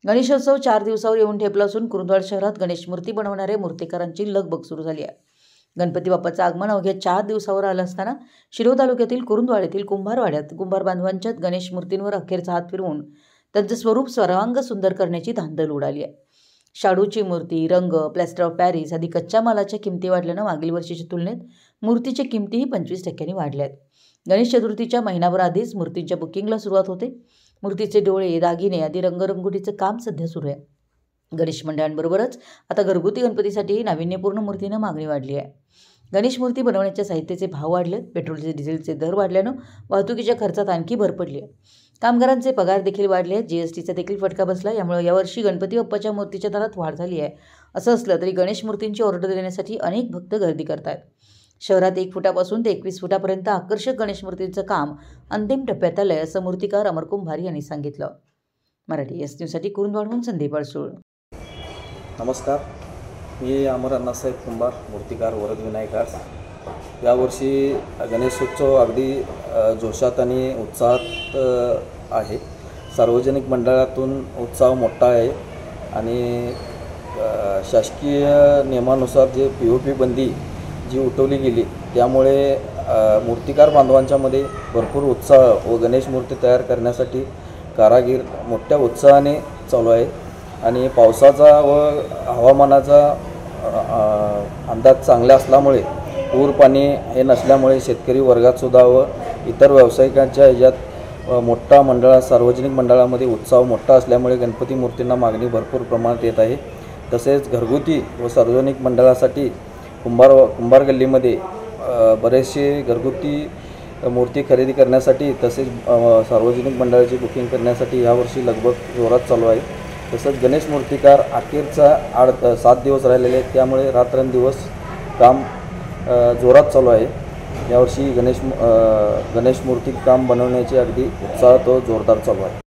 गणेशोत्सव 4 दिवसावर येऊन ठेपला असून कुरुंदवाड शहरात गणेश मूर्ती बनवणाऱ्या मूर्तिकारांची लगबग सुरू झाली आहे। गणपती बाप्पाचं आगमन अवघ्या 4 दिवसावर आलं असताना शिरोळ तालुक्यातील कुरुंदवाड येथील कुंभारवाड्यात कुंभार बांधवांच्या गणेश मूर्तींवर अखेरचा हात फिरवून त्यांचं स्वरूप सर्वांग सुंदर करण्याची धांदल उडाली आहे। शाडूची मूर्ती, रंग, प्लॅस्टर ऑफ पॅरिस आदी कच्च्या मालाच्या किमती वाढल्यानं मागील वर्षीच्या तुलनेत मूर्तीच्या किमतीही 25% वाढल्या आहेत। गणेश चतुर्थीच्या महिनाभर आधीच मूर्तींच्या बुकिंगला सुरुवात होते। मूर्तीचे डोळे, दागिने आदी रंगरंगोटीचं काम सध्या सुरू आहे। गणेश मंडळांबरोबरच आता घरगुती गणपतीसाठी नाविन्यपूर्ण मूर्तींना मागणी वाढली आहे। गणेश मूर्ती बनवण्याच्या साहित्याचे भाव वाढले, पेट्रोलचे डिझेलचे दर वाढल्यानं वाहतुकीच्या खर्चात आणखी भर पडली आहे। कामगारांचे पगार देखील वाढले आहेत, जीएसटीचा देखील फटका बसला। यामुळे यावर्षी गणपती बाप्पाच्या मूर्तीच्या दरात वाढ झाली आहे। असं असलं तरी गणेश मूर्तींची ऑर्डर देण्यासाठी अनेक भक्त गर्दी करतात। शहरात 1 फुटापासून ते 21 फुटापर्यंत आकर्षक गणेश मूर्तींचं काम अंतिम टप्प्यात आलंय, असं मूर्तिकार अमर कुंभार यांनी सांगितलं। मराठी एस न्यूजसाठी कुरुंदवाडहून संदीप अडसूळ। नमस्कार, मी अमर अण्णासाहेब कुंभार, मूर्तिकार, वरद विनायक आर्ट्स। यावर्षी गणेशोत्सव अगदी जोशात आणि उत्साहात आहे। सार्वजनिक मंडळातून उत्साह मोठा आहे आणि शासकीय नियमानुसार जे POP बंदी जी उठवली गेली त्यामुळे मूर्तिकार बांधवांच्यामध्ये भरपूर उत्साह व गणेश मूर्ती तयार करण्यासाठी कारागीर मोठ्या उत्साहाने चालू आहे आणि पावसाचा व हवामानाचा अंदाज चांगला असल्यामुळे पूर पाणी हे नसल्यामुळे शेतकरी वर्गातसुद्धा व इतर व्यावसायिकांच्या ह्याच्यात मोठा सार्वजनिक मंडळामध्ये उत्साह मोठा असल्यामुळे गणपती मूर्तींना मागणी भरपूर प्रमाणात येत आहे। तसेच घरगुती व सार्वजनिक मंडळासाठी कुंभार गल्लीमध्ये बरेचसे घरगुती मूर्ती खरेदी करण्यासाठी तसेच सार्वजनिक मंडळाची बुकिंग करण्यासाठी यावर्षी लगबग जोरात चालू आहे। तसंच गणेश मूर्तिकार अखेरचा 7 दिवस राहिलेले आहेत, त्यामुळे रात्रंदिवस काम जोरात चालू आहे। यावर्षी गणेश मूर्ती काम बनवण्याची अगदी उत्साह तो जोरदार चालू आहे।